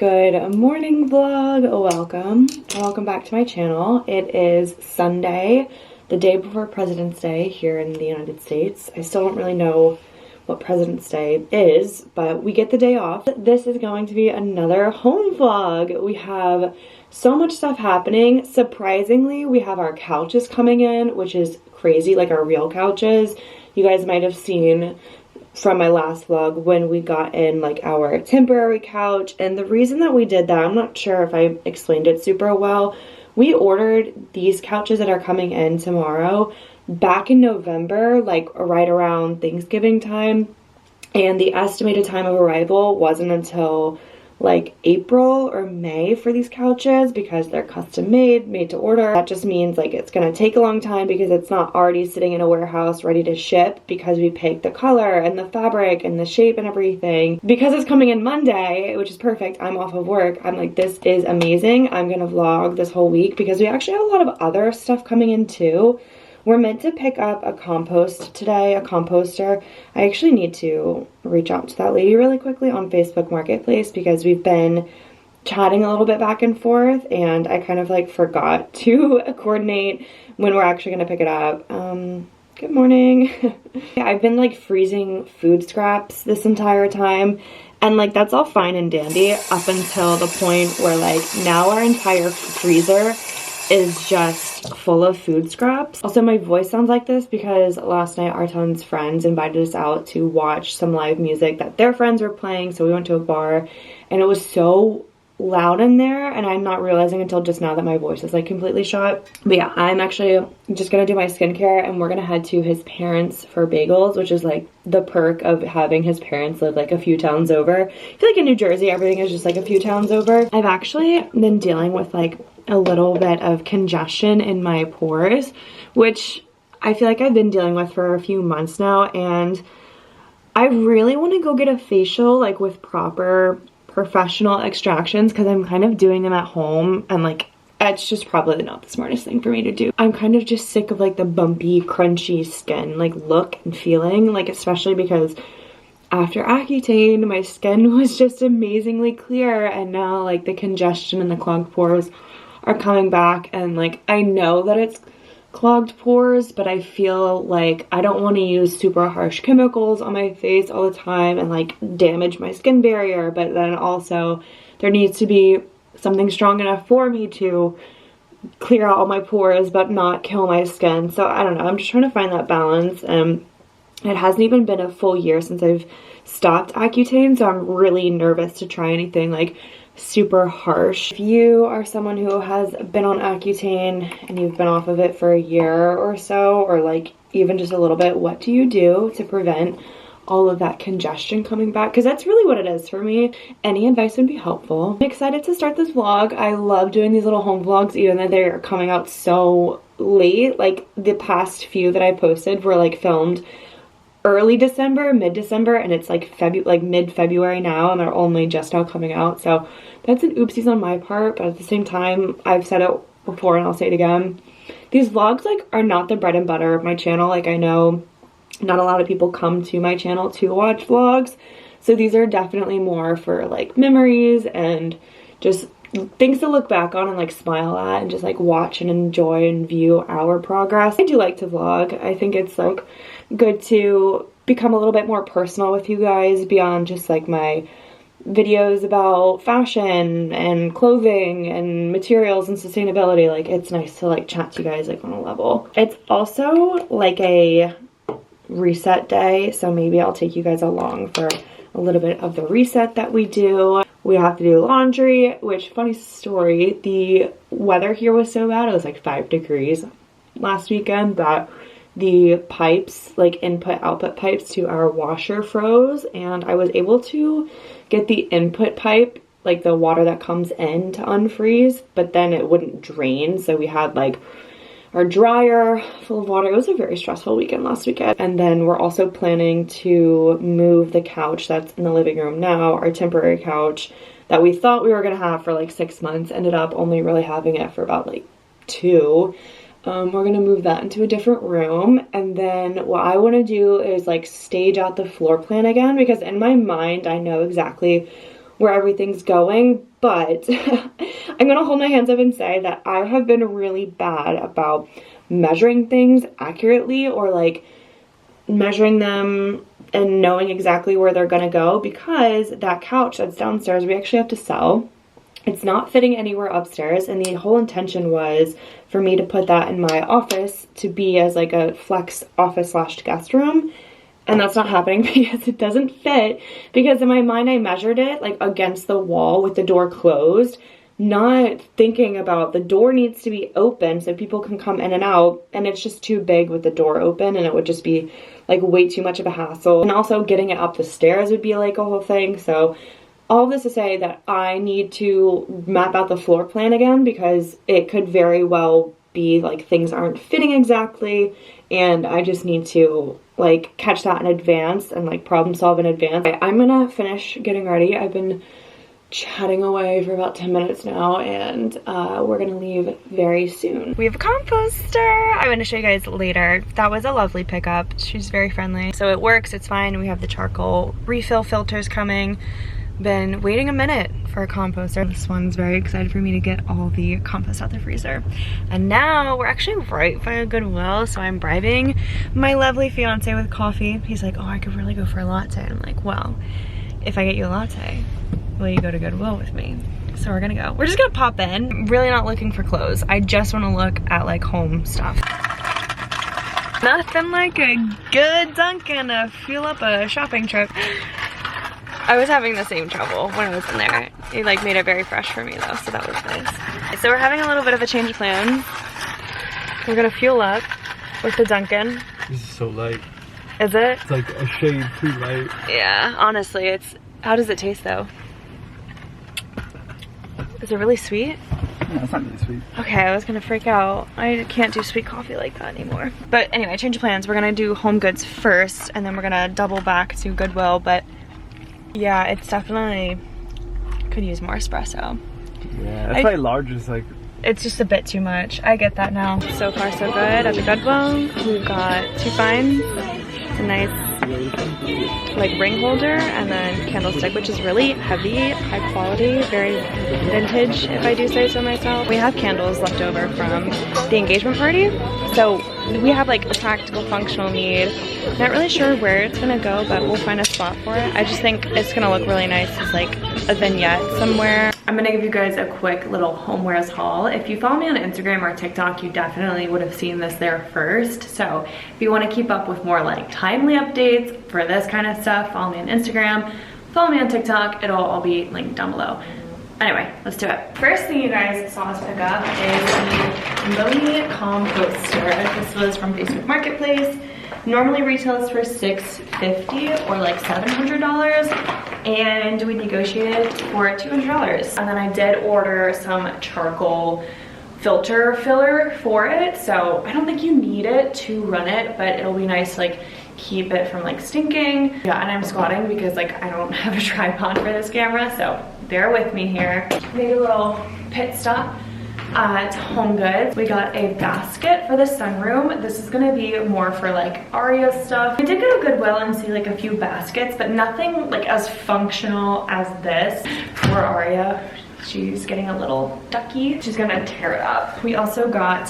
Good morning vlog, welcome back to my channel. It is Sunday, the day before President's Day here in the United States. I still don't really know what President's Day is, but we get the day off. This is going to be another home vlog. We have so much stuff happening. Surprisingly, we have our couches coming in, which is crazy, like our real couches. You guys might have seen from my last vlog when we got in like our temporary couch, and the reason that we did that, I'm not sure if I explained it super well. We ordered these couches that are coming in tomorrow back in November, like right around Thanksgiving time, and the estimated time of arrival wasn't until like April or May for these couches because they're custom made to order. That just means like it's gonna take a long time because it's not already sitting in a warehouse ready to ship, because we picked the color and the fabric and the shape and everything. Because it's coming in Monday, which is perfect, I'm off of work, I'm like, this is amazing. I'm gonna vlog this whole week because we actually have a lot of other stuff coming in too. We're meant to pick up a compost today, a composter. I actually need to reach out to that lady really quickly on Facebook Marketplace because we've been chatting a little bit back and forth and I kind of like forgot to coordinate when we're actually gonna pick it up. Good morning. I've been like freezing food scraps this entire time, and like that's all fine and dandy up until the point where like now our entire freezer is just full of food scraps. Also, my voice sounds like this because last night Arton's friends invited us out to watch some live music that their friends were playing, so we went to a bar and it was so loud in there and I'm not realizing until just now that my voice is like completely shot. But yeah, I'm actually just gonna do my skincare and we're gonna head to his parents for bagels, which is like the perk of having his parents live like a few towns over. I feel like in New Jersey everything is just like a few towns over. I've actually been dealing with like a little bit of congestion in my pores, which I feel like I've been dealing with for a few months now, and I really want to go get a facial like with proper professional extractions because I'm kind of doing them at home and like it's just probably not the smartest thing for me to do. I'm kind of just sick of like the bumpy, crunchy skin like look and feeling, like especially because after Accutane my skin was just amazingly clear, and now like the congestion and the clogged pores are coming back, and like I know that it's clogged pores, but I feel like I don't want to use super harsh chemicals on my face all the time and like damage my skin barrier, but then also there needs to be something strong enough for me to clear out all my pores but not kill my skin. So I don't know, I'm just trying to find that balance. It hasn't even been a full year since I've stopped Accutane, so I'm really nervous to try anything like super harsh. If you are someone who has been on Accutane and you've been off of it for a year or so, or like even just a little bit, what do you do to prevent all of that congestion coming back? Because that's really what it is for me. Any advice would be helpful. I'm excited to start this vlog. I love doing these little home vlogs even though they're coming out so late. Like the past few that I posted were like filmed early December, mid-December, and it's like mid-February now, and they're only just now coming out. So that's an oopsies on my part, but at the same time, I've said it before and I'll say it again. These vlogs like are not the bread and butter of my channel. Like I know not a lot of people come to my channel to watch vlogs, so these are definitely more for like memories and just things to look back on and like smile at and just like watch and enjoy and view our progress. I do like to vlog. I think it's like good to become a little bit more personal with you guys beyond just like my videos about fashion and clothing and materials and sustainability. Like it's nice to like chat to you guys like on a level. It's also like a reset day, so maybe I'll take you guys along for a little bit of the reset that we do. We have to do laundry, which, funny story, the weather here was so bad, it was like 5 degrees last weekend, that the pipes, like input-output pipes to our washer froze, and I was able to get the input pipe, like the water that comes in, to unfreeze, but then it wouldn't drain, so we had like our dryer full of water. It was a very stressful weekend last weekend. And then we're also planning to move the couch that's in the living room now, our temporary couch that we thought we were gonna have for like 6 months, ended up only really having it for about like 2. We're gonna move that into a different room, and then what I want to do is like stage out the floor plan again, because in my mind I know exactly where everything's going, but I'm gonna hold my hands up and say that I have been really bad about measuring things accurately, or like measuring them and knowing exactly where they're gonna go, because that couch that's downstairs we actually have to sell. It's not fitting anywhere upstairs, and the whole intention was for me to put that in my office to be as like a flex office slash guest room. And that's not happening because it doesn't fit, because in my mind I measured it like against the wall with the door closed, not thinking about the door needs to be open so people can come in and out, and it's just too big with the door open, and it would just be like way too much of a hassle. And also getting it up the stairs would be like a whole thing. So all of this to say that I need to map out the floor plan again, because it could very well be like things aren't fitting exactly, and I just need to like catch that in advance and like problem solve in advance. I'm gonna finish getting ready. I've been chatting away for about 10 minutes now, and we're gonna leave very soon. We have a composter. I'm gonna show you guys later. That was a lovely pickup. She's very friendly. So it works, it's fine. We have the charcoal refill filters coming. Been waiting a minute for a composter. This one's very excited for me to get all the compost out the freezer. And now we're actually right by a Goodwill, so I'm bribing my lovely fiance with coffee. He's like, oh, I could really go for a latte. And I'm like, well, if I get you a latte, will you go to Goodwill with me? So we're gonna go. We're just gonna pop in. I'm really not looking for clothes. I just wanna look at like home stuff. Nothing like a good Dunkin' to fuel up a shopping trip. I was having the same trouble when I was in there. It like made it very fresh for me though, so that was nice. So we're having a little bit of a change of plans. We're gonna fuel up with the Dunkin'. This is so light. Is it? It's like a shade too light. Yeah, honestly, it's, how does it taste though? Is it really sweet? No, it's not really sweet. Okay, I was gonna freak out. I can't do sweet coffee like that anymore. But anyway, change of plans. We're gonna do Home Goods first, and then we're gonna double back to Goodwill, but yeah, it's definitely could use more espresso. Yeah, that's why large is like, it's just a bit too much. I get that now. So far so good at the Goodwill. We've got 2 finds, a nice like ring holder, and then candlestick, which is really heavy, high quality, very vintage if I do say so myself. We have candles left over from the engagement party, so we have like a practical functional need. Not really sure where it's gonna go, but we'll find a spot for it. I just think it's gonna look really nice as like a vignette somewhere. I'm gonna give you guys a quick little homewares haul. If you follow me on Instagram or TikTok, you definitely would have seen this there first. So if you want to keep up with more like timely updates for this kind of stuff, follow me on Instagram, follow me on TikTok. It'll all be linked down below. Anyway, let's do it. First thing you guys saw us pick up is the Moni composter. This was from Facebook Marketplace. Normally retails for $650 or like $700, and we negotiated for $200. And then I did order some charcoal filter filler for it, so I don't think you need it to run it, but it'll be nice to like keep it from like stinking. Yeah, and I'm squatting because like I don't have a tripod for this camera, so bear with me here. Made a little pit stop at Home Goods. We got a basket for the sunroom. This is gonna be more for like Aria stuff. I did go to Goodwill and see like a few baskets, but nothing like as functional as this. For Aria, she's getting a little ducky. She's gonna tear it up. We also got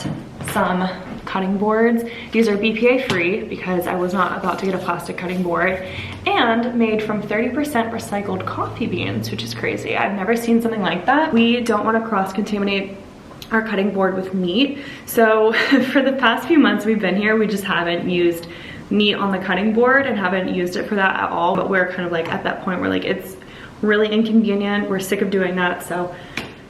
some cutting boards. These are BPA free because I was not about to get a plastic cutting board, and made from 30% recycled coffee beans, which is crazy. I've never seen something like that. We don't want to cross-contaminate our cutting board with meat, so for the past few months we've been here, we just haven't used meat on the cutting board and haven't used it for that at all. But we're kind of like at that point where like it's really inconvenient, we're sick of doing that, so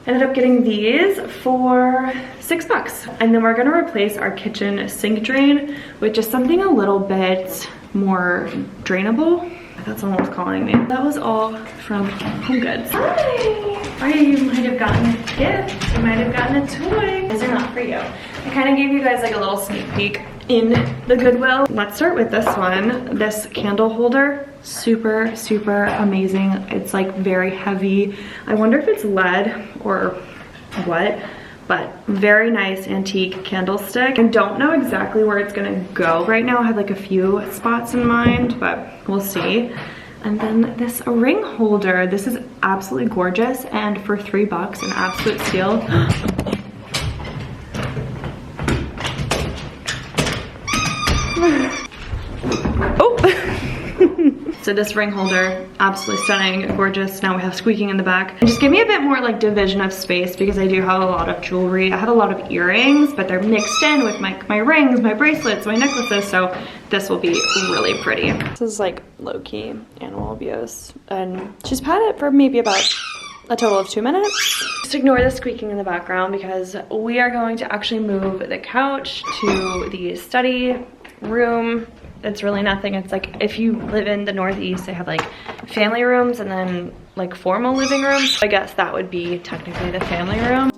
ended up getting these for $6. And then we're gonna replace our kitchen sink drain with just something a little bit more drainable. I thought someone was calling me. That was all from Home Goods. Hi! Or you might have gotten a gift. You might have gotten a toy. These are not for you. I kind of gave you guys like a little sneak peek in the Goodwill. Let's start with this one. This candle holder, super, super amazing. It's like very heavy. I wonder if it's lead or what, but very nice antique candlestick. I don't know exactly where it's gonna go right now. I have like a few spots in mind, but we'll see. And then this ring holder. This is absolutely gorgeous, and for $3, an absolute steal. So this ring holder, absolutely stunning, gorgeous. Now we have squeaking in the back. And just give me a bit more like division of space, because I do have a lot of jewelry. I have a lot of earrings, but they're mixed in with my rings, my bracelets, my necklaces. So this will be really pretty. This is like low-key animal abuse. And she's had it for maybe about a total of 2 minutes. Just ignore the squeaking in the background, because we are going to actually move the couch to the study room. It's really nothing. It's like if you live in the Northeast, they have like family rooms and then like formal living rooms. I guess that would be technically the family room.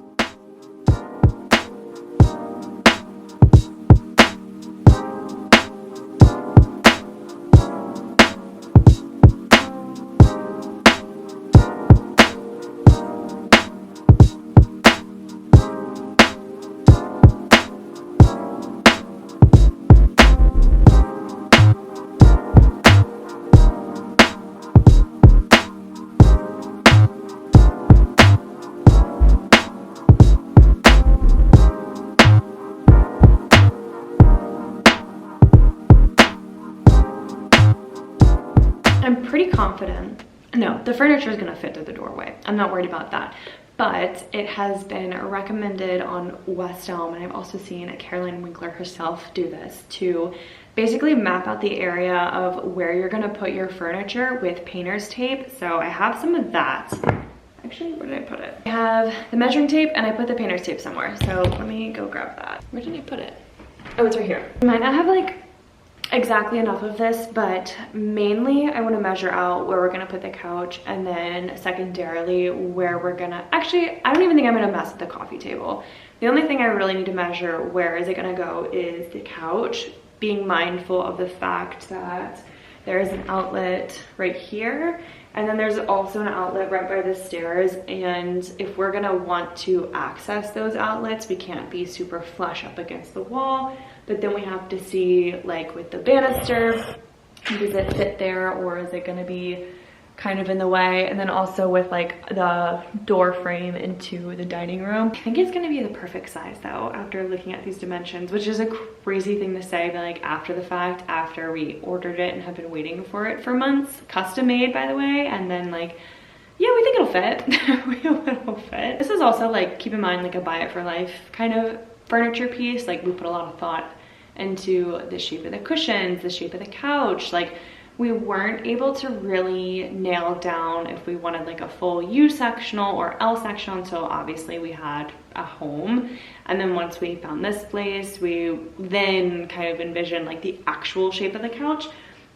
I'm pretty confident. No, the furniture is gonna fit through the doorway. I'm not worried about that. But it has been recommended on West Elm, and I've also seen Caroline Winkler herself do this, to basically map out the area of where you're gonna put your furniture with painter's tape. So I have some of that. Actually, where did I put it? I have the measuring tape and I put the painter's tape somewhere. So let me go grab that. Where did I put it? Oh, it's right here. I might not have like exactly enough of this, but mainly I want to measure out where we're going to put the couch, and then secondarily where we're gonna, actually I don't even think I'm going to mess with the coffee table. The only thing I really need to measure where is it going to go is the couch, being mindful of the fact that there is an outlet right here, and then there's also an outlet right by the stairs, and if we're going to want to access those outlets, we can't be super flush up against the wall. But then we have to see, like with the banister, does it fit there, or is it gonna be kind of in the way? And then also with like the door frame into the dining room. I think it's gonna be the perfect size though, after looking at these dimensions, which is a crazy thing to say, but like after the fact, after we ordered it and have been waiting for it for months, custom made by the way, and then like, yeah, we think it'll fit. We hope it'll fit. This is also like, keep in mind, like a buy it for life kind of furniture piece. Like we put a lot of thought into the shape of the cushions, the shape of the couch. Like we weren't able to really nail down if we wanted like a full U sectional or L sectional until obviously we had a home. And then once we found this place, we then kind of envisioned like the actual shape of the couch.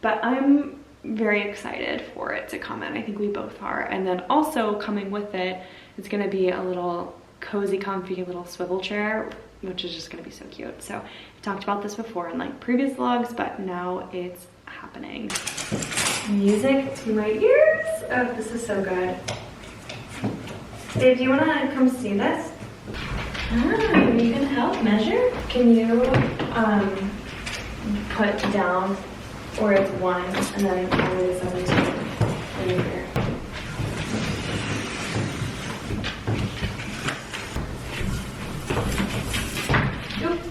But I'm very excited for it to come in. I think we both are. And then also coming with it, it's gonna be a little cozy, comfy little swivel chair, which is just gonna be so cute. So I talked about this before in like previous vlogs, but now it's happening. Music to my ears. Oh, this is so good. Dave, do you wanna come see this? Ah, you can help measure? Can you put down where it's 1 and then all the way 17 in here?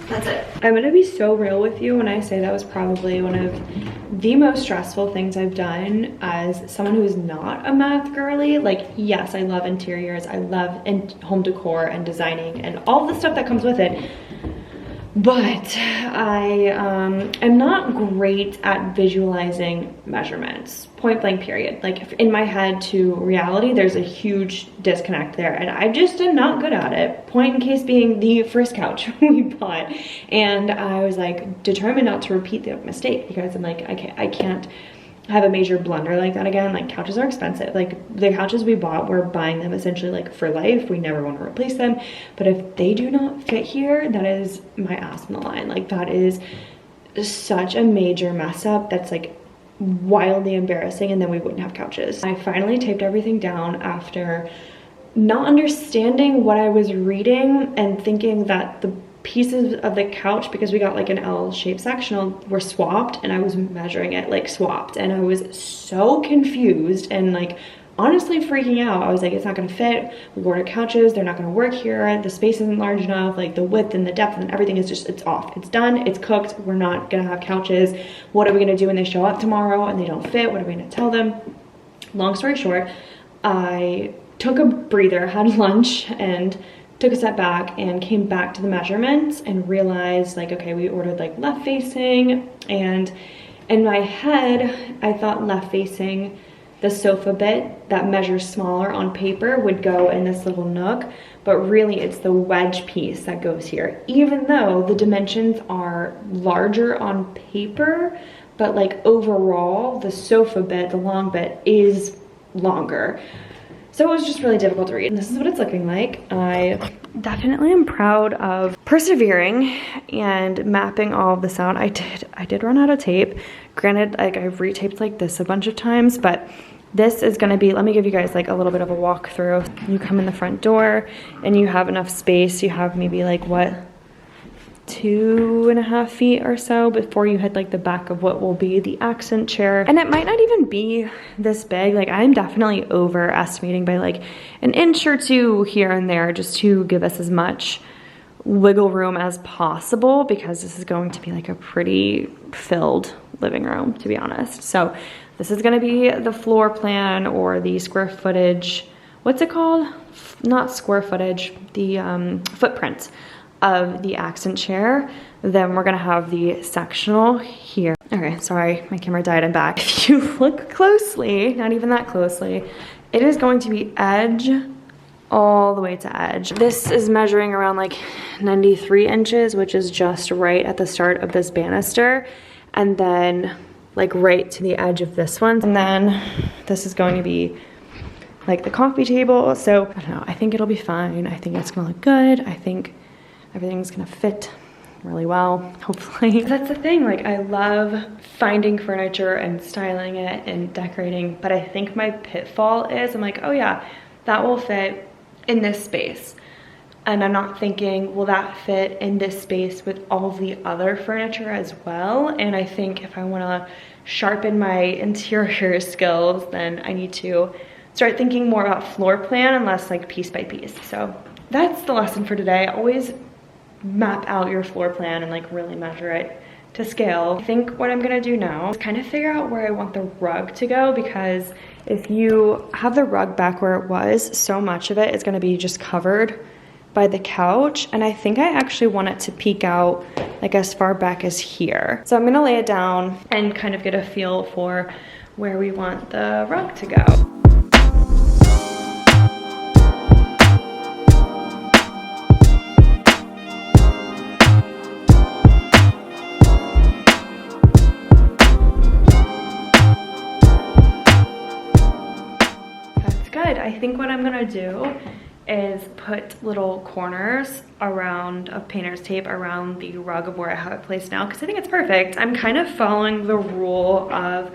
That's it. I'm gonna be so real with you when I say that was probably one of the most stressful things I've done as someone who is not a math girly. Like, yes, I love interiors, I love home decor and designing and all the stuff that comes with it. But I am not great at visualizing measurements, point blank period. Like in my head to reality, there's a huge disconnect there, and I just am not good at it. Point in case being the first couch we bought, and I was like determined not to repeat the mistake, because I'm like, I can't have a major blunder like that again. Like couches are expensive. Like the couches we bought, we're buying them essentially like for life. We never want to replace them. But if they do not fit here, that is my ass in the line. Like that is such a major mess up. That's like wildly embarrassing, and then we wouldn't have couches. I finally taped everything down after not understanding what I was reading and thinking that the pieces of the couch, because we got like an L-shaped sectional, were swapped, and I was measuring it like swapped, and I was so confused and like honestly freaking out. I was like, it's not gonna fit. We ordered couches, they're not gonna work here. The space isn't large enough, like the width and the depth and everything is just, it's off. It's done, it's cooked. We're not gonna have couches. What are we gonna do when they show up tomorrow and they don't fit? What are we gonna tell them? Long story short, I took a breather, had lunch, and took a step back and came back to the measurements and realized like, okay, we ordered like left facing, and in my head, I thought left facing, the sofa bit that measures smaller on paper would go in this little nook, but really it's the wedge piece that goes here. Even though the dimensions are larger on paper, but like overall, the sofa bit, the long bit, is longer. So it was just really difficult to read. And this is what it's looking like. I definitely am proud of persevering and mapping all of this out. I did run out of tape. Granted, like I've retaped like this a bunch of times, but this is gonna be, let me give you guys like a little bit of a walkthrough. You come in the front door and you have enough space. You have maybe like what, 2.5 feet or so before you hit like the back of what will be the accent chair. And it might not even be this big. Like I'm definitely overestimating by like an inch or two here and there, just to give us as much wiggle room as possible, because this is going to be like a pretty filled living room, to be honest. So this is gonna be the floor plan, or the square footage, what's it called? Not square footage, the footprint of the accent chair. Then we're gonna have the sectional here. Okay, sorry, my camera died, I'm back. If you look closely, not even that closely, it is going to be edge all the way to edge. This is measuring around like 93 inches, which is just right at the start of this banister, and then like right to the edge of this one. And then this is going to be like the coffee table. So I don't know, I think it'll be fine. I think it's gonna look good. I think everything's gonna fit really well, hopefully. That's the thing, like I love finding furniture and styling it and decorating, but I think my pitfall is I'm like, oh yeah, that will fit in this space. And I'm not thinking, will that fit in this space with all the other furniture as well? And I think if I wanna sharpen my interior skills, then I need to start thinking more about floor plan and less like piece by piece. So that's the lesson for today. Always map out your floor plan and like really measure it to scale. I think what I'm gonna do now is kind of figure out where I want the rug to go, because if you have the rug back where it was, so much of it is gonna be just covered by the couch, and I think I actually want it to peek out like as far back as here. So I'm gonna lay it down and kind of get a feel for where we want the rug to go. That's good. I think what I'm gonna do is put little corners around of painter's tape around the rug of where I have it placed now, because I think it's perfect. I'm kind of following the rule of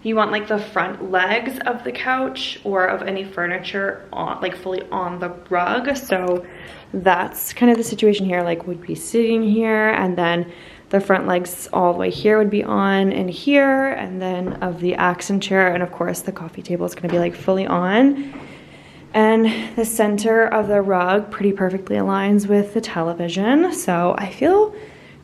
you want like the front legs of the couch or of any furniture on, like fully on the rug. So that's kind of the situation here, like would be sitting here, and then the front legs all the way here would be on and here, and then of the accent chair, and of course the coffee table is gonna be like fully on. And the center of the rug pretty perfectly aligns with the television. So I feel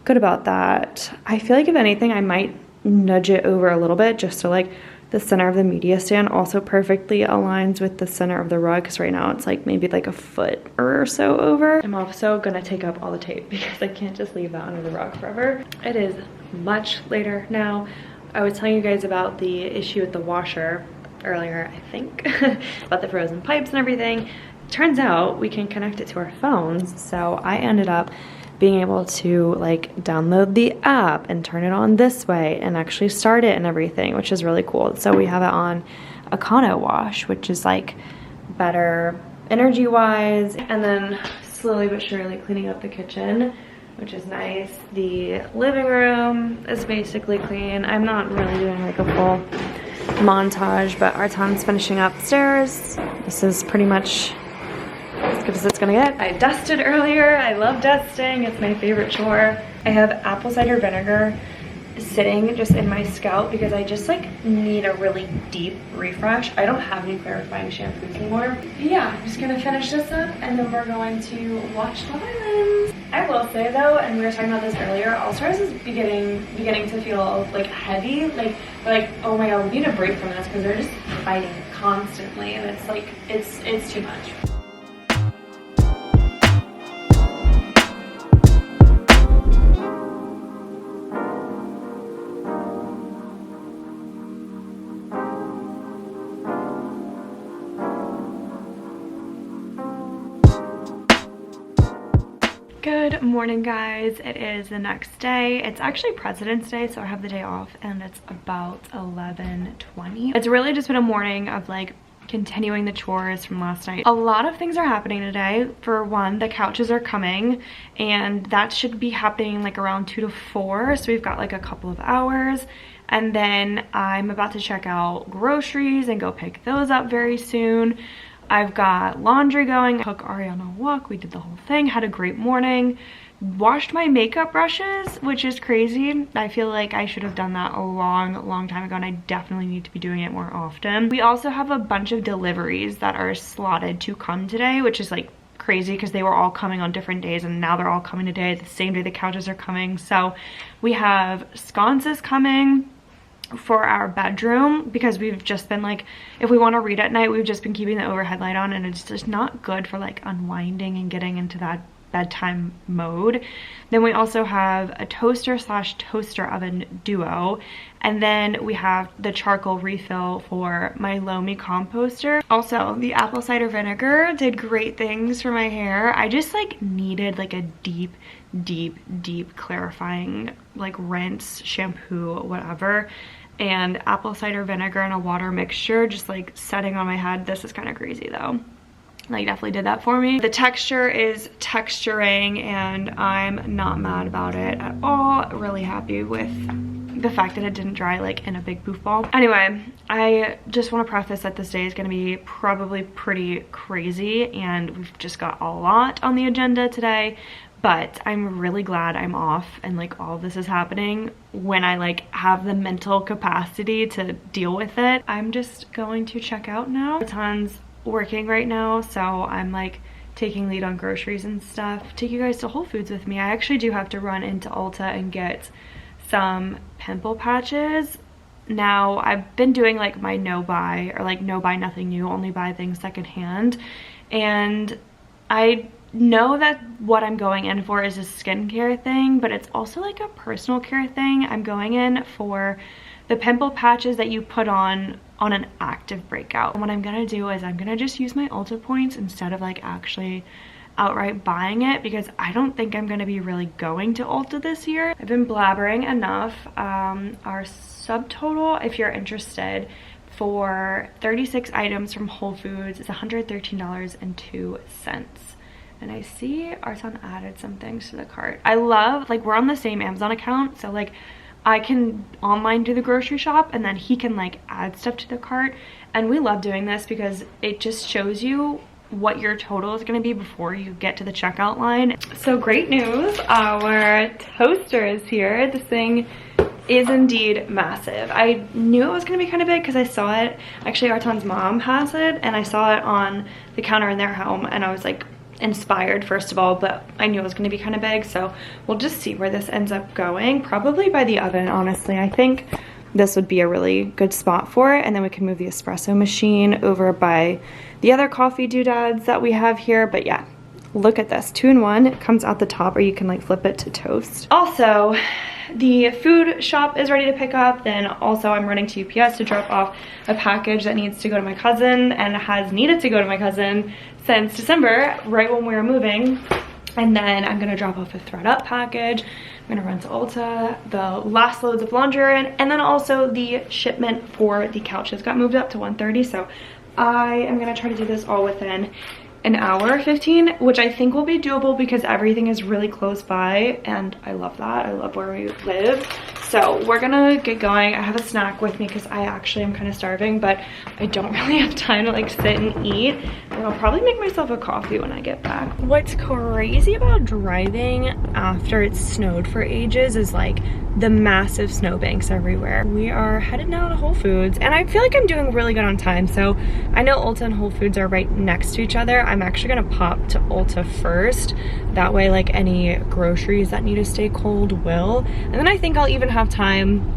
good about that. I feel like if anything, I might nudge it over a little bit just so like the center of the media stand also perfectly aligns with the center of the rug, because right now it's like maybe like a foot or so over. I'm also gonna take up all the tape because I can't just leave that under the rug forever. It is much later now. I was telling you guys about the issue with the washer earlier, I think, about the frozen pipes and everything. Turns out we can connect it to our phones, so I ended up being able to like download the app and turn it on this way and actually start it and everything, which is really cool. So we have it on Econo Wash, which is like better energy wise, and then slowly but surely cleaning up the kitchen, which is nice. The living room is basically clean. I'm not really doing like a full montage, but our Tom's finishing upstairs. This is pretty much good as it's gonna get. I dusted earlier. I love dusting. It's my favorite chore. I have apple cider vinegar sitting just in my scalp because I just like need a really deep refresh. I don't have any clarifying shampoos anymore. But yeah, I'm just gonna finish this up and then we're going to watch Love Island. I will say though, and we were talking about this earlier, All Stars is beginning to feel like heavy, like oh my god, we need a break from this because they're just fighting constantly and it's like it's too much. Good morning, guys. It is the next day. It's actually President's Day, so I have the day off and it's about 11:20. It's really just been a morning of like continuing the chores from last night. A lot of things are happening today. For one, the couches are coming and that should be happening like around 2 to 4, so we've got like a couple of hours. And then I'm about to check out groceries and go pick those up very soon. I've got laundry going. Took Ari on a walk. We did the whole thing. Had a great morning. Washed my makeup brushes, which is crazy. I feel like I should have done that a long time ago and I definitely need to be doing it more often. We also have a bunch of deliveries that are slotted to come today, which is like crazy because they were all coming on different days and now they're all coming today, the same day the couches are coming. So we have sconces coming for our bedroom because we've just been like, if we want to read at night, we've just been keeping the overhead light on and it's just not good for like unwinding and getting into that bedtime mode. Then we also have a toaster / toaster oven duo, and then we have the charcoal refill for my Lomi composter. Also, the apple cider vinegar did great things for my hair. I just like needed like a deep clarifying like rinse, shampoo, whatever, and apple cider vinegar and a water mixture just like setting on my head. This is kind of crazy though. Like definitely did that for me. The texture is texturing and I'm not mad about it at all. Really happy with the fact that it didn't dry like in a big poof ball. Anyway, I just want to preface that this day is going to be probably pretty crazy and we've just got a lot on the agenda today. But I'm really glad I'm off and like all of this is happening when I like have the mental capacity to deal with it. I'm just going to check out now. Ton's working right now, so I'm like taking lead on groceries and stuff. Take you guys to Whole Foods with me. I actually do have to run into Ulta and get some pimple patches. Now I've been doing like my no buy or like no buy nothing new, only buy things secondhand, and I know that what I'm going in for is a skincare thing, but it's also like a personal care thing. I'm going in for the pimple patches that you put on an active breakout. And what I'm gonna do is I'm gonna just use my Ulta points instead of like actually outright buying it because I don't think I'm gonna be really going to Ulta this year. I've been blabbering enough. Our subtotal, if you're interested, for 36 items from Whole Foods is $113.02. And I see Arton added some things to the cart. I love, like, we're on the same Amazon account, so like I can online do the grocery shop and then he can like add stuff to the cart, and we love doing this because it just shows you what your total is going to be before you get to the checkout line. So great news, our toaster is here. This thing is indeed massive. I knew it was going to be kind of big because I saw it, actually Arton's mom has it and I saw it on the counter in their home and I was like inspired first of all, but I knew it was going to be kind of big, so we'll just see where this ends up going. Probably by the oven, honestly. I think this would be a really good spot for it, and then we can move the espresso machine over by the other coffee doodads that we have here. But yeah, look at this, 2-in-1. It comes out the top, or you can like flip it to toast. Also, the food shop is ready to pick up. Then also I'm running to UPS to drop off a package that needs to go to my cousin and has needed to go to my cousin since December, right when we were moving. And then I'm gonna drop off a ThredUp package. I'm gonna run to Ulta. The last loads of laundry are in, and then also the shipment for the couches got moved up to 1:30. So I am gonna try to do this all within an hour 15, which I think will be doable because everything is really close by and I love that. I love where we live. So we're gonna get going. I have a snack with me because I actually am kind of starving, but I don't really have time to like sit and eat. And I'll probably make myself a coffee when I get back. What's crazy about driving after it's snowed for ages is like the massive snowbanks everywhere. We are headed now to Whole Foods, and I feel like I'm doing really good on time. So I know Ulta and Whole Foods are right next to each other. I'm actually gonna pop to Ulta first. That way, like any groceries that need to stay cold will. And then I think I'll even have time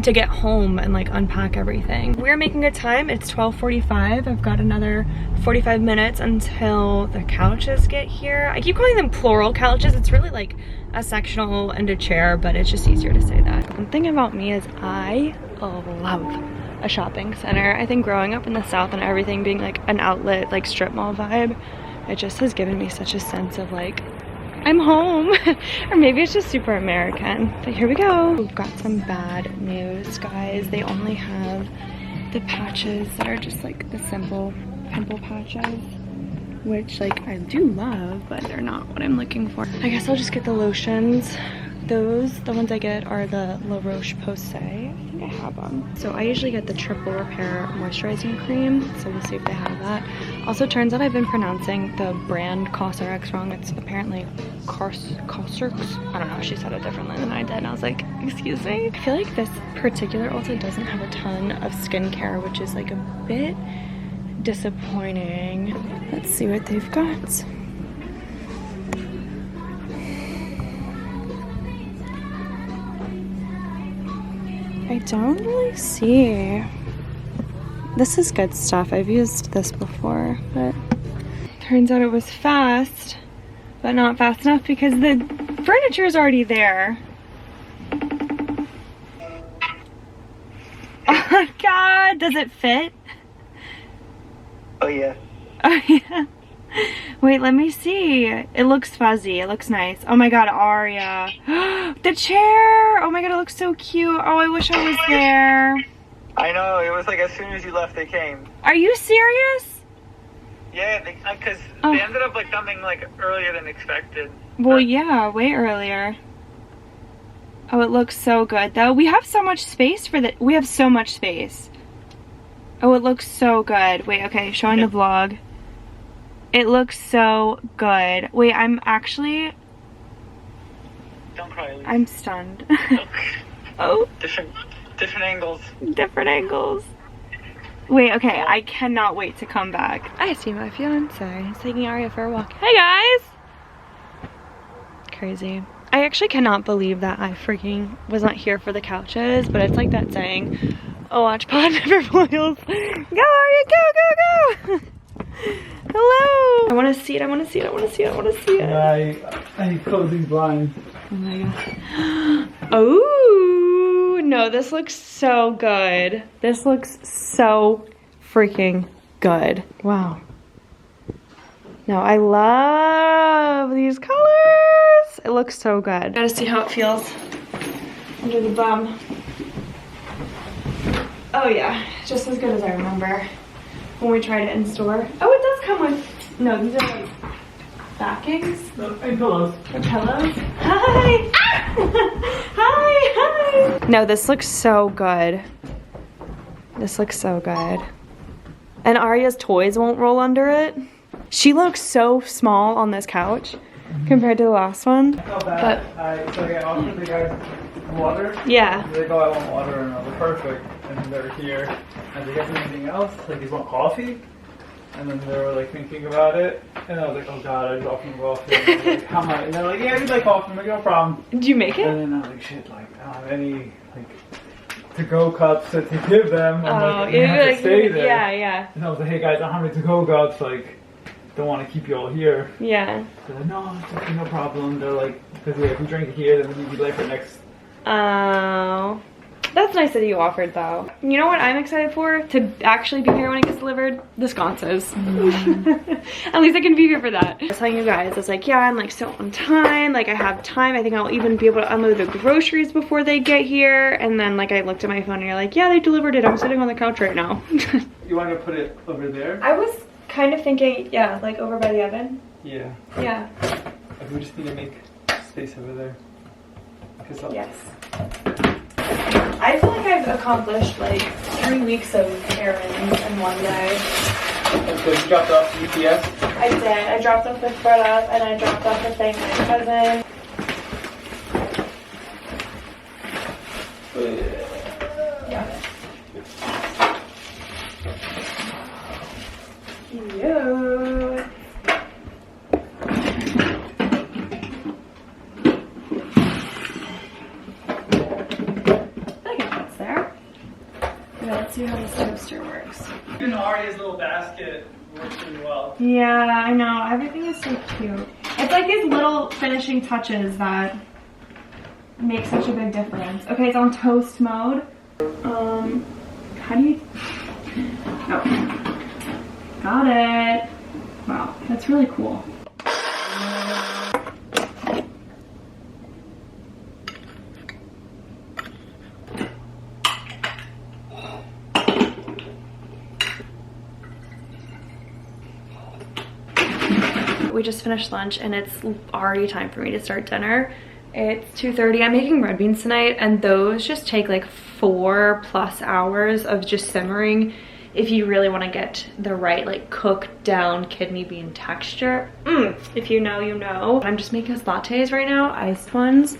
to get home and like unpack everything. We're making good time. It's 12:45. I've got another 45 minutes until the couches get here. I keep calling them plural couches. It's really like a sectional and a chair, but it's just easier to say that. One thing about me is I love a shopping center. I think growing up in the South and everything being like an outlet, like strip mall vibe, it just has given me such a sense of like, I'm home. Or maybe it's just super American. But here we go. We've got some bad news, guys. They only have the patches that are just like the simple pimple patches, which like I do love, but they're not what I'm looking for. I guess I'll just get the lotions. The ones I get are the La Roche-Posay. I think I have them. So I usually get the Triple Repair Moisturizing Cream, so we'll see if they have that. Also, turns out I've been pronouncing the brand COSRX wrong. It's apparently COSRX. I don't know, she said it differently than I did, and I was like, excuse me? I feel like this particular Ulta doesn't have a ton of skincare, which is like a bit disappointing. Let's see what they've got. I don't really see. This is good stuff. I've used this before, but turns out it was fast, but not fast enough because the furniture is already there. Oh my god, does it fit? Oh yeah. Oh yeah. Wait, let me see. It looks fuzzy. It looks nice. Oh my god, Aria. The chair! Oh my god, it looks so cute. Oh, I wish I was there. I know, it was like as soon as you left they came. Are you serious? Yeah, because they ended up like coming like earlier than expected. Well, yeah, way earlier. Oh, it looks so good though. We have so much space for the. We have so much space. Oh, it looks so good. Wait, okay, showing the vlog. It looks so good. Wait, I'm actually. Don't cry, Elise. I'm stunned. Oh. Different angles. Different angles. Wait, okay, I cannot wait to come back. I see my fiance. He's taking Aria for a walk. Hey guys! Crazy. I actually cannot believe that I freaking was not here for the couches, but it's like that saying, oh, watch pod never boils. Go Aria, go, go, go! Hello! I want to see it, I want to see it, I want to see it, I want to see it. I need closing blinds. Oh my god. Oh, no, this looks so good. This looks so freaking good. Wow. No, I love these colors. It looks so good. Gotta see how it feels under the bum. Oh yeah, just as good as I remember when we tried it in store. Oh, it does come with, no, these are like backings. And pillows. And pillows. Hi! Hi, hi! No, this looks so good. This looks so good. And Aria's toys won't roll under it. She looks so small on this couch compared to the last one. I felt bad. So I offered the guys water. Yeah. They go, I want water, and I was perfect. And they're here. And they get anything else? Like, you want coffee? And then they were like thinking about it. And I was like, oh god, I just offered them coffee. And I was like, how much? And they're like, yeah, we'd like coffee. I'm like, no problem. Did you make it? And then I was like, shit, like, I don't have any, like, to-go cups to give them. I'm like, you have to stay there. Yeah, yeah. And I was like, hey guys, I don't have any to-go cups, like, don't want to keep you all here. Yeah. They're like, no, it's okay, no problem. They're like, because if we drink it here, then we need to be late for next. Oh. That's nice that you offered though. You know what I'm excited for? To actually be here when it gets delivered? The sconces. At least I can be here for that. I was telling you guys, I was like, yeah, I'm like so on time. Like I have time. I think I'll even be able to unload the groceries before they get here. And then like I looked at my phone and you're like, yeah, they delivered it. I'm sitting on the couch right now. You want to put it over there? I was kind of thinking, yeah, like over by the oven. Yeah. Yeah. We just need to make space over there. Yes. I feel like I've accomplished like 3 weeks of errands in one day. So you dropped off the UPS? I did. I dropped off the up and I dropped off the thing with my cousin. Yeah. Cute. Let's see how this toaster works. Even Aria's little basket works really well. Yeah, I know. Everything is so cute. It's like these little finishing touches that make such a big difference. Okay, it's on toast mode. How do you... Oh. Got it. Wow, that's really cool. We just finished lunch and it's already time for me to start dinner. It's 2:30. I'm making red beans tonight and those just take like 4+ hours of just simmering if you really want to get the right like cooked down kidney bean texture. If you know, you know. I'm just making us lattes right now, iced ones.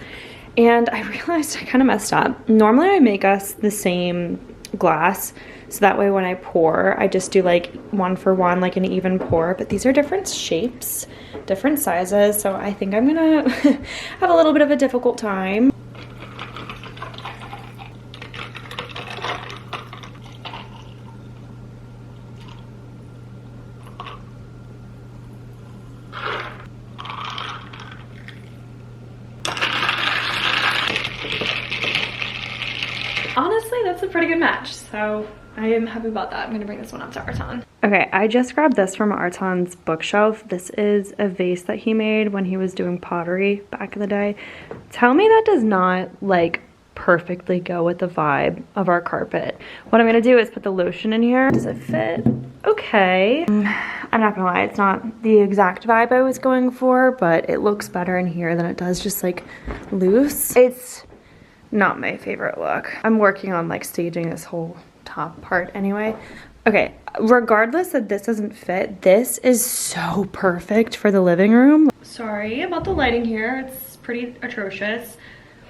And I realized I kind of messed up. Normally I make us the same glass, so that way when I pour, I just do like 1 for 1, like an even pour, but these are different shapes, different sizes, so I think I'm gonna have a little bit of a difficult time. Honestly, that's a pretty good match, so I am happy about that. I'm gonna bring this one up to Artan. Okay, I just grabbed this from Artan's bookshelf. This is a vase that he made when he was doing pottery back in the day. Tell me that does not like perfectly go with the vibe of our carpet. What I'm gonna do is put the lotion in here. Does it fit? Okay. I'm not gonna lie, it's not the exact vibe I was going for, but it looks better in here than it does just like loose. It's not my favorite look. I'm working on like staging this whole top part anyway. Okay, regardless that this doesn't fit, this is so perfect for the living room. Sorry about the lighting here, it's pretty atrocious.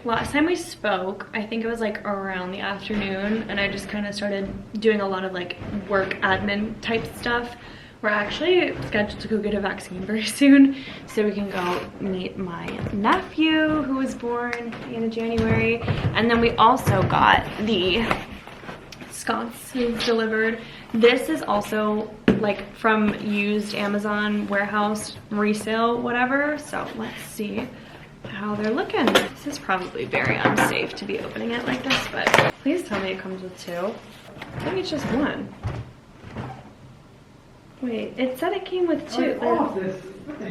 Last time we spoke, I think it was like around the afternoon, and I just kind of started doing a lot of like work admin type stuff. We're actually scheduled to go get a vaccine very soon, so we can go meet my nephew who was born at the end of January. And then we also got the sconces delivered. This is also like from used Amazon warehouse resale, whatever. So let's see how they're looking. This is probably very unsafe to be opening it like this, but please tell me it comes with 2. I think it's just 1. Wait, it said it came with 2. Oh,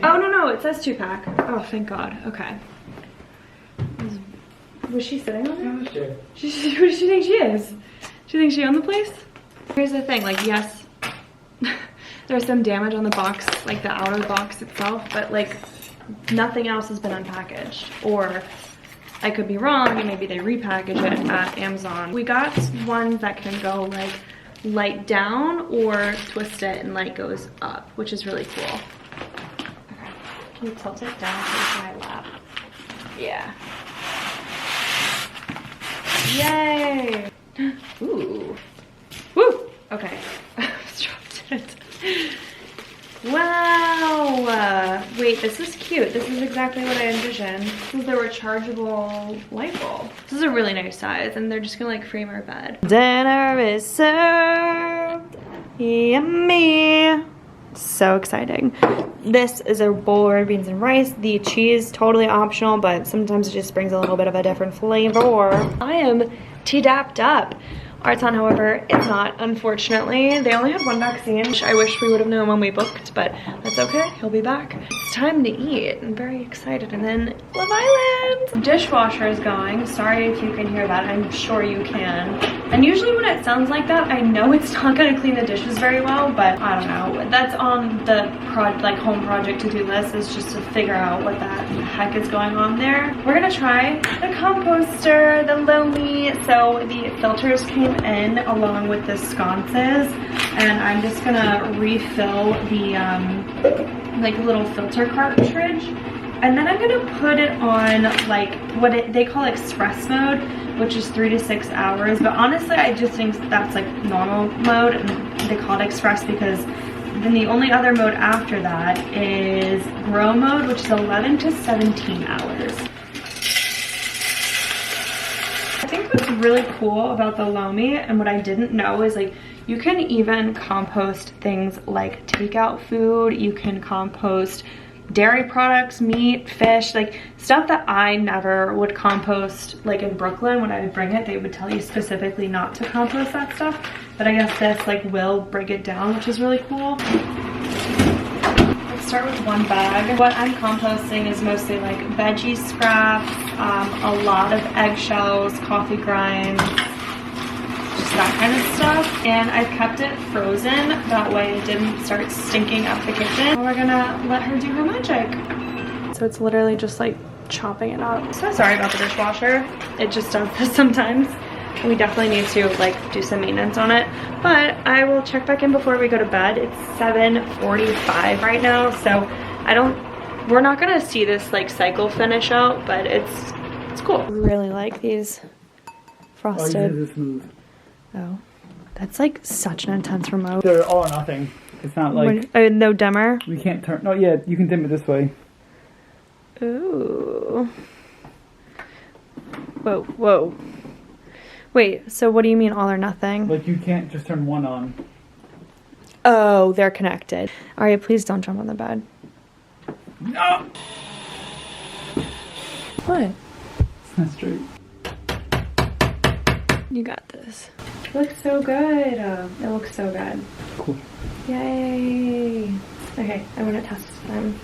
no, it says 2-pack. Oh, thank God. Okay. Was she sitting on it? Sure. Who does she think she is? Do you think she owned the place? Here's the thing, like, yes, there's some damage on the box, like the outer box itself, but like nothing else has been unpackaged. Or I could be wrong, and maybe they repackage it at Amazon. We got ones that can go like light down or twist it and light goes up, which is really cool. Okay. Can you tilt it down so it's my lap? Yeah. Yay! Ooh. Woo! Okay. I just dropped it. Wow! Wait, this is cute. This is exactly what I envisioned. This is the rechargeable light bulb. This is a really nice size, and they're just gonna like frame our bed. Dinner is served. Yummy! So exciting. This is a bowl of red beans and rice. The cheese, totally optional, but sometimes it just brings a little bit of a different flavor. I am T-dapped up. Artan, however, it's not, unfortunately. They only had 1 vaccine, which I wish we would have known when we booked, but that's okay. He'll be back. It's it's time to eat. I'm very excited. And then Love Island. Dishwasher is going. Sorry if you can hear that. I'm sure you can. And usually when it sounds like that, I know it's not gonna clean the dishes very well, but I don't know. That's on the home project to-do list, is just to figure out what the heck is going on there. We're gonna try the composter, the Lomi. So the filters came in along with the sconces, and I'm just gonna refill the like little filter cartridge, and then I'm gonna put it on like what they call express mode, which is 3 to 6 hours. But honestly, I just think that's like normal mode, and they call it express because then the only other mode after that is grow mode, which is 11 to 17 hours. I think what's really cool about the Lomi, and what I didn't know, is like you can even compost things like takeout food. You can compost dairy products, meat, fish, like stuff that I never would compost. Like in Brooklyn, when I would bring it, they would tell you specifically not to compost that stuff. But I guess this like will break it down, which is really cool. Let's start with one bag. What I'm composting is mostly like veggie scraps, a lot of eggshells, coffee grinds, just that kind of stuff. And I've kept it frozen, that way it didn't start stinking up the kitchen. We're gonna let her do her magic. So it's literally just like chopping it up. So sorry about the dishwasher. It just does this sometimes. We definitely need to like do some maintenance on it, but I will check back in before we go to bed. It's 7:45 right now, so we're not gonna see this like cycle finish out, but it's cool. I really like these frosted. Oh, this is smooth. Oh, that's like such an intense remote. They're all or nothing. It's not like no dimmer. we can't turn. No, yeah, you can dim it this way. Ooh. Whoa, whoa. Wait, so what do you mean all or nothing? Like you can't just turn one on. Oh, they're connected. Aria, please don't jump on the bed. No! What? It's not straight. You got this. It looks so good. It looks so good. Cool. Yay. Okay, I want to test them.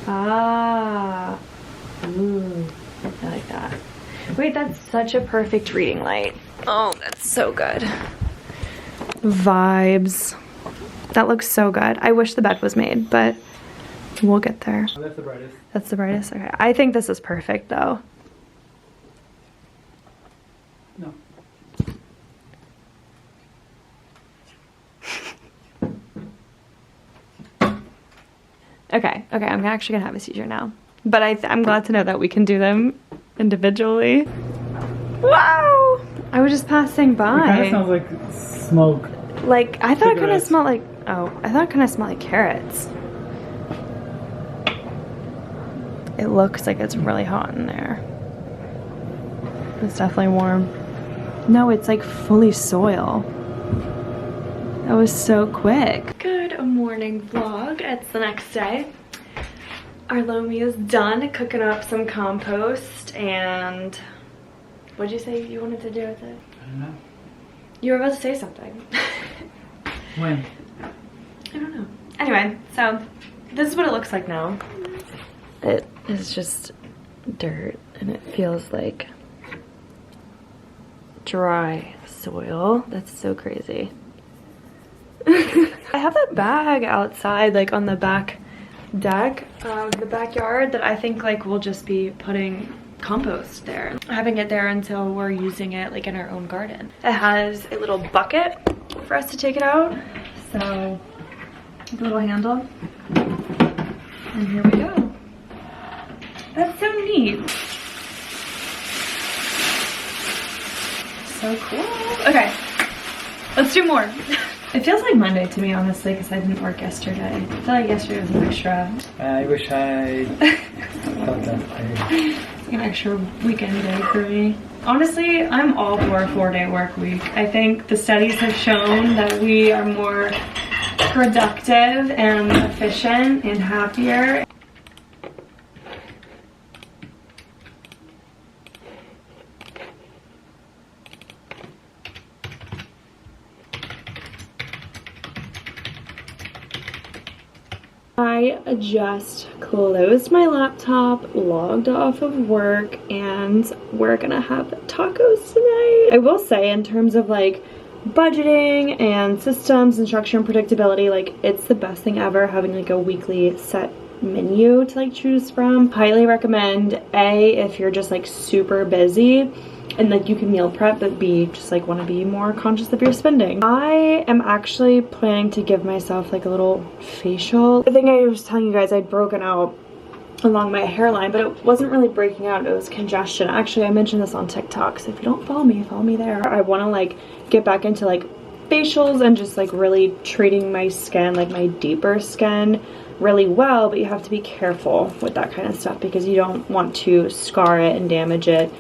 Ah. Ooh. I like that. Wait, that's such a perfect reading light. Oh, that's so good. Vibes. That looks so good. I wish the bed was made, but we'll get there. Oh, that's the brightest. That's the brightest? Okay. I think this is perfect, though. No. Okay, I'm actually gonna have a seizure now. But I'm glad to know that we can do them individually. Wow! I was just passing by. It kind of smells like smoke. Like, I thought it kind of Cigarettes. smelled like, I thought it kind of smelled like carrots. It looks like it's really hot in there. It's definitely warm. No, it's like fully soil. That was so quick. Good morning vlog. It's the next day. Our Lomi is done cooking up some compost, and what did you say you wanted to do with it? I don't know. You were about to say something. When? I don't know. Anyway, so this is what it looks like now. It is just dirt, and it feels like dry soil. That's so crazy. I have that bag outside, like on the back deck of the backyard, that I think like we'll just be putting compost there, having it there until we're using it like in our own garden. It has a little bucket for us to take it out, so like a little handle, and here we go. That's so neat. So cool. Okay, let's do more. It feels like Monday to me, honestly, because I didn't work yesterday. I feel like yesterday was an extra. I wish I felt that way. It's an extra weekend day for me. Honestly, I'm all for a 4-day work week. I think the studies have shown that we are more productive and efficient and happier. I I just closed my laptop, logged off of work, and we're gonna have tacos tonight. I will say, in terms of like budgeting and systems and structure and predictability, like it's the best thing ever having like a weekly set menu to like choose from. Highly recommend. A, if you're just like super busy and like you can meal prep, but B, just like want to be more conscious of your spending. I am actually planning to give myself like a little facial. I think I was telling you guys I'd broken out along my hairline, but it wasn't really breaking out, it was congestion. Actually, I mentioned this on TikTok, so if you don't follow me there. I want to like get back into like facials and just like really treating my skin, like my deeper skin, really well, but you have to be careful with that kind of stuff because you don't want to scar it and damage it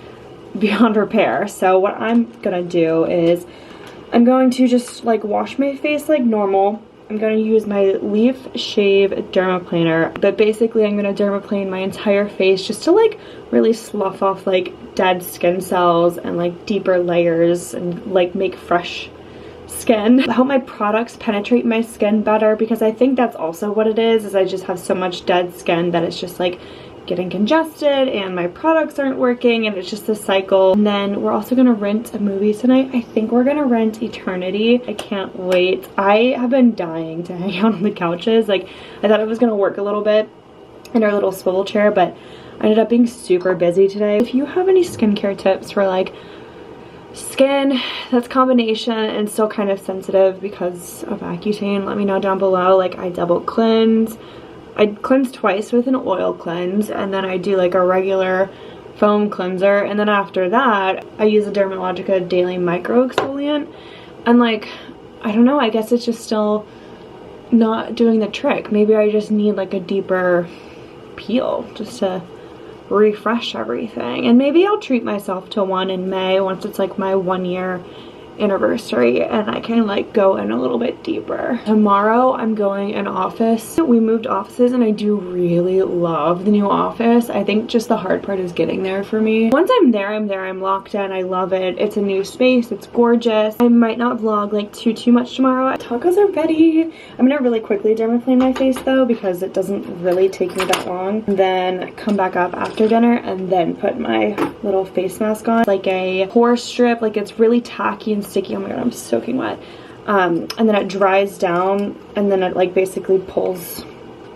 beyond repair. So what I'm gonna do is I'm going to just like wash my face like normal. I'm going to use my Leaf Shave dermaplaner, but basically I'm going to dermaplane my entire face just to like really slough off like dead skin cells and like deeper layers and like make fresh skin. Help my products penetrate my skin better, because I think that's also what it is I just have so much dead skin that it's just like getting congested and my products aren't working, and it's just a cycle. And then we're also gonna rent a movie tonight. I think we're gonna rent Eternity. I can't wait. I have been dying to hang out on the couches. Like, I thought it was gonna work a little bit in our little swivel chair, but I ended up being super busy today. If you have any skincare tips for like skin that's combination and still kind of sensitive because of Accutane, let me know down below. Like, I double cleanse. I cleanse twice with an oil cleanse, and then I do like a regular foam cleanser, and then after that I use a Dermalogica daily micro exfoliant, and like, I don't know, I guess it's just still not doing the trick. Maybe I just need like a deeper peel just to refresh everything, and maybe I'll treat myself to one in May once it's like my 1-year anniversary and I can like go in a little bit deeper. Tomorrow I'm going in office. We moved offices and I do really love the new office. I think just the hard part is getting there for me. Once I'm there, I'm locked in. I love it. It's a new space. It's gorgeous. I might not vlog like too much tomorrow. Tacos are ready. I'm gonna really quickly dermaplane my face though, because it doesn't really take me that long. And then come back up after dinner and then put my little face mask on. Like a pore strip, like it's really tacky and sticky. Oh my god, I'm soaking wet. And then it dries down and then it like basically pulls